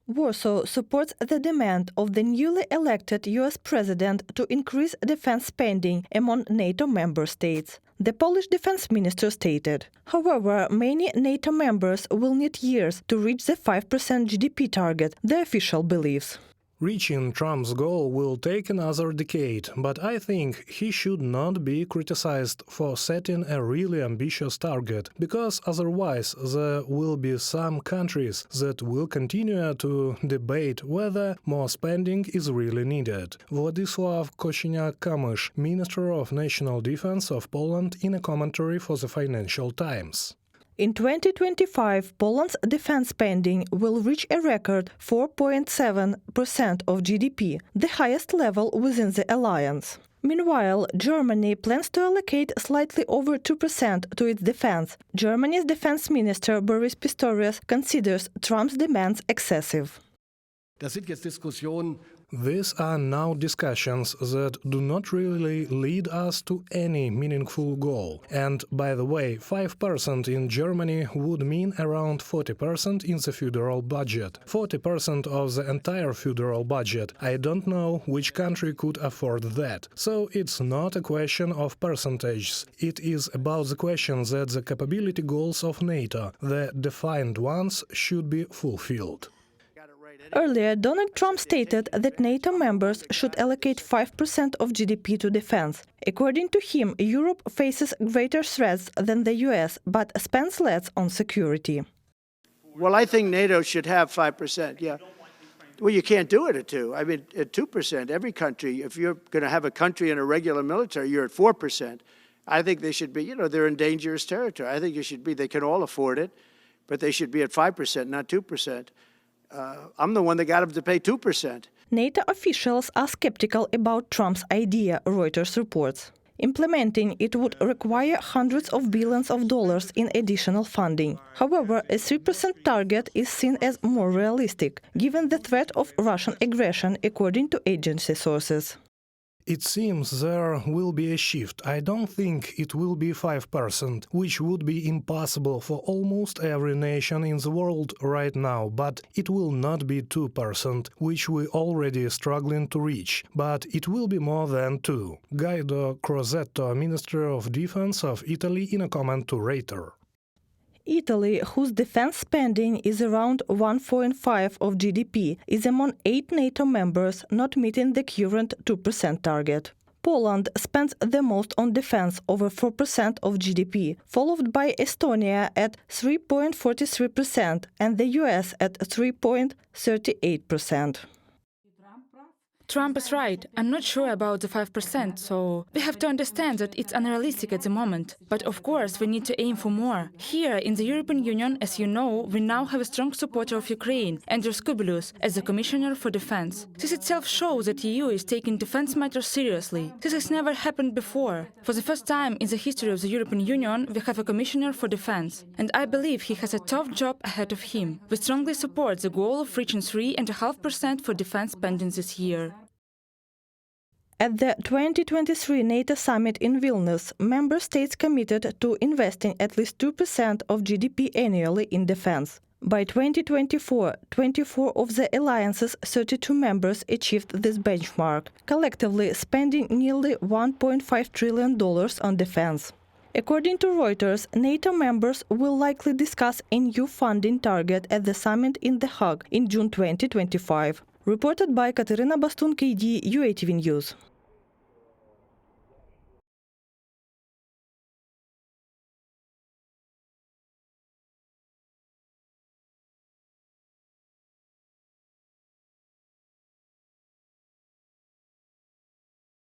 Warsaw supports the demand of the newly elected US president to increase defense spending among NATO member states, the Polish defense minister stated. However, many NATO members will need years to reach the 5% GDP target, the official believes. Reaching Trump's goal will take another decade, but I think he should not be criticized for setting a really ambitious target, because otherwise there will be some countries that will continue to debate whether more spending is really needed. Władysław Kosiniak-Kamysz, Minister of National Defense of Poland, in a commentary for the Financial Times. In 2025, Poland's defense spending will reach a record 4.7% of GDP, the highest level within the alliance. Meanwhile, Germany plans to allocate slightly over 2% to its defense. Germany's defense minister Boris Pistorius considers Trump's demands excessive. These are now discussions that do not really lead us to any meaningful goal. And, by the way, 5% in Germany would mean around 40% in the federal budget. 40% of the entire federal budget. I don't know which country could afford that. So it's not a question of percentages. It is about the question that the capability goals of NATO, the defined ones, should be fulfilled. Earlier, Donald Trump stated that NATO members should allocate 5% of GDP to defense. According to him, Europe faces greater threats than the US, but spends less on security. Well, I think NATO should have 5%, yeah. Well, you can't do it at 2%. I mean, at 2%, every country, if you're going to have a country in a regular military, you're at 4%. I think they should be, they're in dangerous territory. I think it should be, they can all afford it, but they should be at 5%, not 2%. I'm the one that got them to pay 2%. NATO officials are skeptical about Trump's idea, Reuters reports. Implementing it would require hundreds of billions of dollars in additional funding. However, a 3% target is seen as more realistic, given the threat of Russian aggression, according to agency sources. It seems there will be a shift. I don't think it will be 5%, which would be impossible for almost every nation in the world right now, but it will not be 2%, which we already struggling to reach, but it will be more than 2%. Guido Crosetto, Minister of Defense of Italy, in a comment to Reuters. Italy, whose defense spending is around 1.5% of GDP, is among 8 NATO members not meeting the current 2% target. Poland spends the most on defense, over 4% of GDP, followed by Estonia at 3.43% and the US at 3.38%. Trump is right. I'm not sure about the 5%, so we have to understand that it's unrealistic at the moment. But of course, we need to aim for more. Here, in the European Union, as you know, we now have a strong supporter of Ukraine, Andrew Skoubelos, as the Commissioner for Defense. This itself shows that the EU is taking defense matters seriously. This has never happened before. For the first time in the history of the European Union, we have a Commissioner for Defense. And I believe he has a tough job ahead of him. We strongly support the goal of reaching 3.5% for defense spending this year. At the 2023 NATO summit in Vilnius, member states committed to investing at least 2% of GDP annually in defense. By 2024, 24 of the alliance's 32 members achieved this benchmark, collectively spending nearly $1.5 trillion on defense. According to Reuters, NATO members will likely discuss a new funding target at the summit in The Hague in June 2025. Reported by Katerina Bastun, KD, UATV News.